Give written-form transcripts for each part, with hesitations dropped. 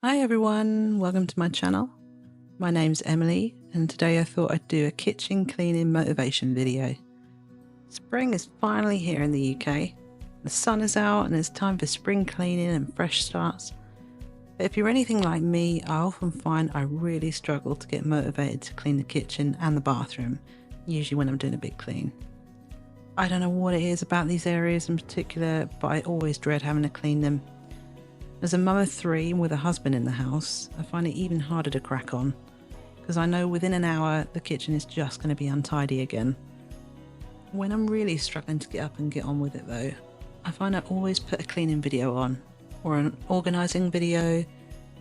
Hi everyone, welcome to my channel. My name's Emily and today I thought I'd do a kitchen cleaning motivation video. Spring is finally here in the UK. The sun is out and it's time for spring cleaning and fresh starts. But if you're anything like me, I often find I really struggle to get motivated to clean the kitchen and the bathroom, usually when I'm doing a big clean. I don't know what it is about these areas in particular, but I always dread having to clean them. As a mum of three with a husband in the house, I find it even harder to crack on, because I know within an hour the kitchen is just going to be untidy again. When I'm really struggling to get up and get on with it though, I find I always put a cleaning video on, or an organising video,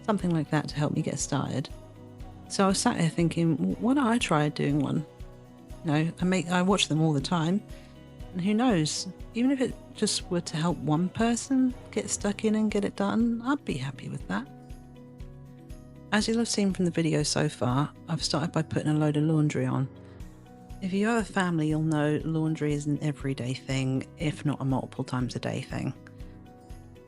something like that to help me get started. So I was sat here thinking, why don't I try doing one? I watch them all the time, and who knows, even if it just were to help one person get stuck in and get it done, I'd be happy with that. As you'll have seen from the video so far, I've started by putting a load of laundry on. If you have a family, you'll know laundry is an everyday thing, if not a multiple times a day thing.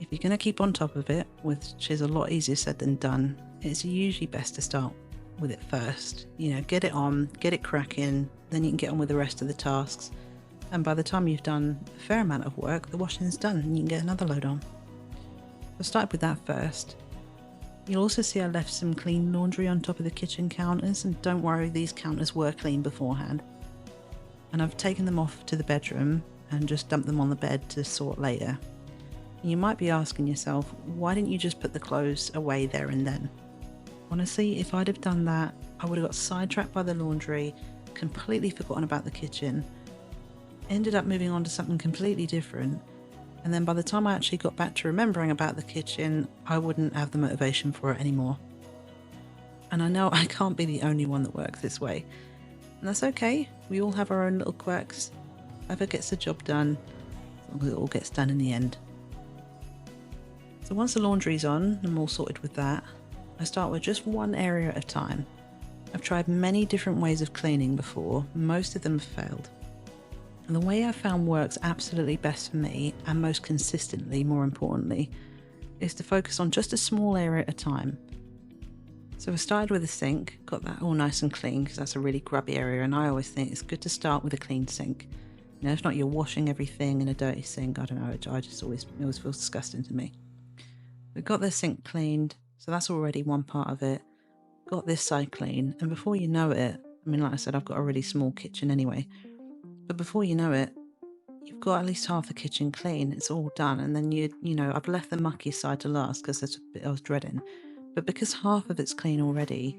If you're going to keep on top of it, which is a lot easier said than done, it's usually best to start with it first. Get it on, get it cracking, then you can get on with the rest of the tasks. And by the time you've done a fair amount of work, the washing is done and you can get another load on. I'll start with that first. You'll also see I left some clean laundry on top of the kitchen counters, and don't worry, these counters were clean beforehand. And I've taken them off to the bedroom and just dumped them on the bed to sort later. And you might be asking yourself, why didn't you just put the clothes away there and then? Honestly, if I'd have done that, I would have got sidetracked by the laundry, completely forgotten about the kitchen, ended up moving on to something completely different, and then by the time I actually got back to remembering about the kitchen, I wouldn't have the motivation for it anymore. And I know I can't be the only one that works this way, and that's okay. We all have our own little quirks. Whoever gets the job done, as long as it all gets done in the end. So once the laundry's on, I'm all sorted with that, I start with just one area at a time. I've tried many different ways of cleaning before, most of them have failed. And the way I found works absolutely best for me, and most consistently, more importantly, is to focus on just a small area at a time. So I started with a sink, got that all nice and clean because that's a really grubby area, and I always think it's good to start with a clean sink. If not, you're washing everything in a dirty sink. I don't know, it always feels disgusting to me. We've got the sink cleaned, so that's already one part of it. Got this side clean, and before you know it, like I said, I've got a really small kitchen anyway. But before you know it, you've got at least half the kitchen clean. It's all done. And then I've left the mucky side to last because that's a bit I was dreading. But because half of it's clean already,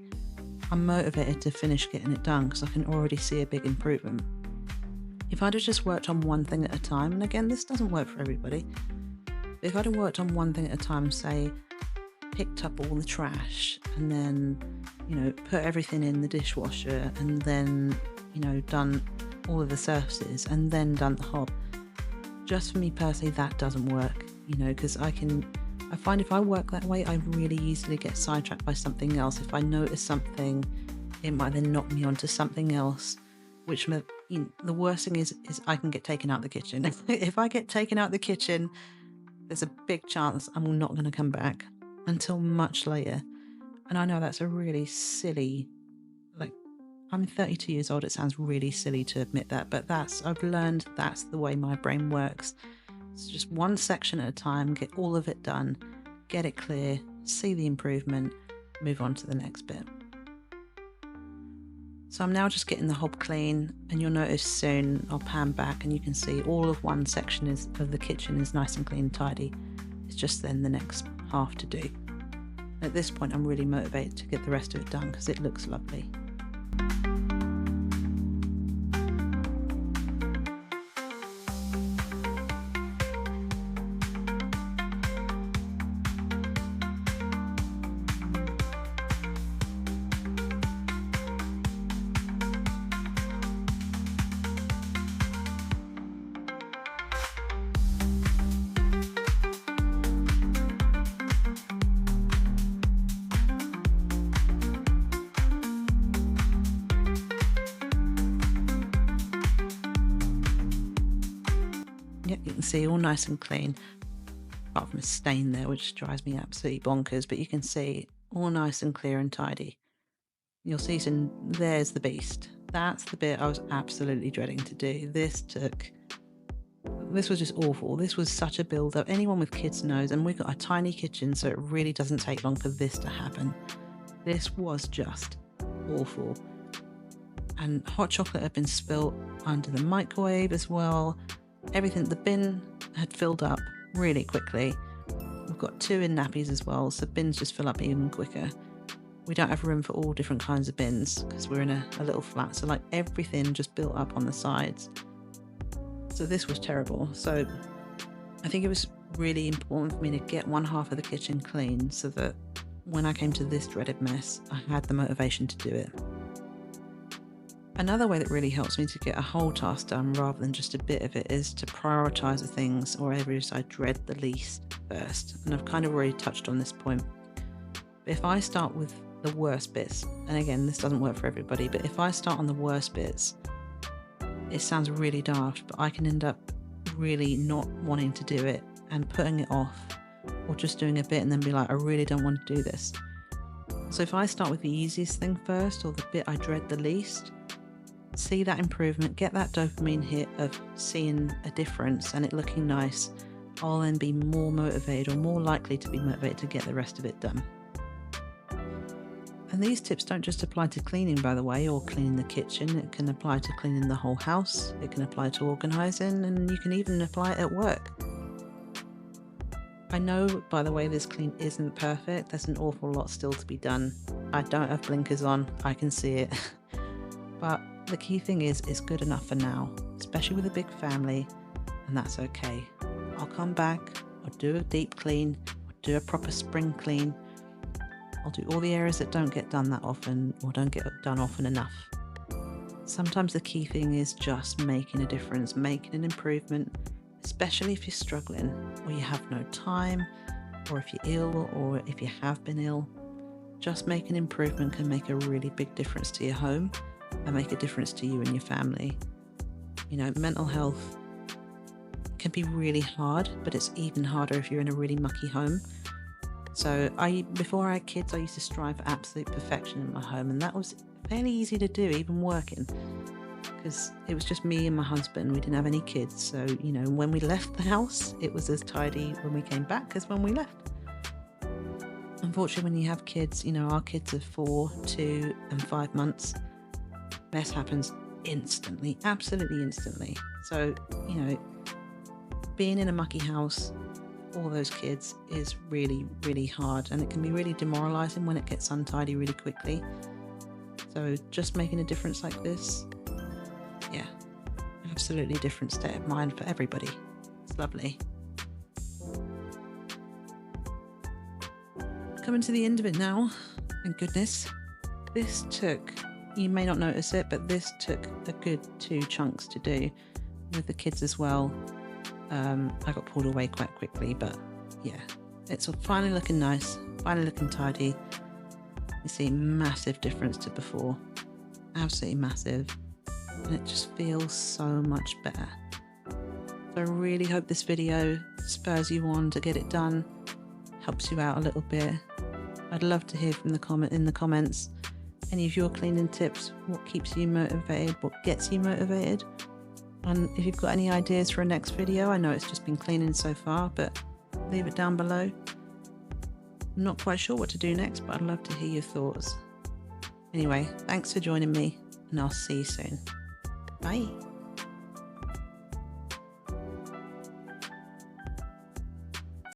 I'm motivated to finish getting it done because I can already see a big improvement. If I'd have just worked on one thing at a time, and again, this doesn't work for everybody, but if I'd have worked on one thing at a time, say, picked up all the trash and then, put everything in the dishwasher and then, done all of the surfaces and then done the hob. Just for me personally, that doesn't work, because I find if I work that way, I really easily get sidetracked by something else. If I notice something, it might then knock me onto something else, which the worst thing is I can get taken out the kitchen. If I get taken out the kitchen, there's a big chance I'm not going to come back until much later. And I know that's a really silly, I'm 32 years old, it sounds really silly to admit that, but I've learned that's the way my brain works. It's just one section at a time, get all of it done, get it clear, see the improvement, move on to the next bit. So I'm now just getting the hob clean, and you'll notice soon I'll pan back and you can see all of one section of the kitchen is nice and clean and tidy. It's just then the next half to do. At this point I'm really motivated to get the rest of it done because it looks lovely. Yep, you can see all nice and clean. apart from a stain there, which drives me absolutely bonkers, but you can see all nice and clear and tidy. You'll see some, there's the beast. That's the bit I was absolutely dreading to do. This was just awful. This was such a build up. Anyone with kids knows, and we've got a tiny kitchen, so it really doesn't take long for this to happen. This was just awful. And hot chocolate had been spilt under the microwave as well. Everything, the bin had filled up really quickly. We've got 2 in nappies as well, so bins just fill up even quicker. We don't have room for all different kinds of bins because we're in a little flat, so like everything just built up on the sides. So this was terrible. So I think it was really important for me to get one half of the kitchen clean so that when I came to this dreaded mess, I had the motivation to do it. Another way that really helps me to get a whole task done rather than just a bit of it is to prioritise the things or areas I dread the least first. And I've kind of already touched on this point. But if I start with the worst bits, and again, this doesn't work for everybody, but if I start on the worst bits, it sounds really daft, but I can end up really not wanting to do it and putting it off, or just doing a bit and then be like, I really don't want to do this. So if I start with the easiest thing first, or the bit I dread the least, see that improvement, get that dopamine hit of seeing a difference and it looking nice, I'll then be more motivated or more likely to be motivated to get the rest of it done. And these tips don't just apply to cleaning, by the way, or cleaning the kitchen. It can apply to cleaning the whole house. It can apply to organising, and you can even apply it at work. I know, by the way, this clean isn't perfect. There's an awful lot still to be done. I don't have blinkers on. I can see it. But the key thing is, it's good enough for now, especially with a big family, and that's okay. I'll come back, I'll do a deep clean, I'll do a proper spring clean. I'll do all the areas that don't get done that often or don't get done often enough. Sometimes the key thing is just making a difference, making an improvement, especially if you're struggling or you have no time, or if you're ill, or if you have been ill. Just making an improvement can make a really big difference to your home and make a difference to you and your family. You know, mental health can be really hard, but it's even harder if you're in a really mucky home. So before I had kids, I used to strive for absolute perfection in my home, and that was fairly easy to do, even working, because it was just me and my husband. We didn't have any kids, so you know, when we left the house, it was as tidy when we came back as when we left. Unfortunately, when you have kids, you know, our kids are 4, 2 and 5 months. Mess happens instantly, absolutely instantly. So, you know, being in a mucky house, all those kids, is really, really hard, and it can be really demoralizing when it gets untidy really quickly. So just making a difference like this, yeah, absolutely different state of mind for everybody. It's lovely. Coming to the end of it now, thank goodness. This took, you may not notice it, but this took a good 2 chunks to do with the kids as well. I got pulled away quite quickly, but yeah, it's finally looking nice, finally looking tidy. You see massive difference to before, absolutely massive, and it just feels so much better. So I really hope this video spurs you on to get it done, helps you out a little bit. I'd love to hear from in the comments any of your cleaning tips, what keeps you motivated, what gets you motivated. And if you've got any ideas for a next video, I know it's just been cleaning so far, but leave it down below. I'm not quite sure what to do next, but I'd love to hear your thoughts. Anyway, thanks for joining me, and I'll see you soon. Bye.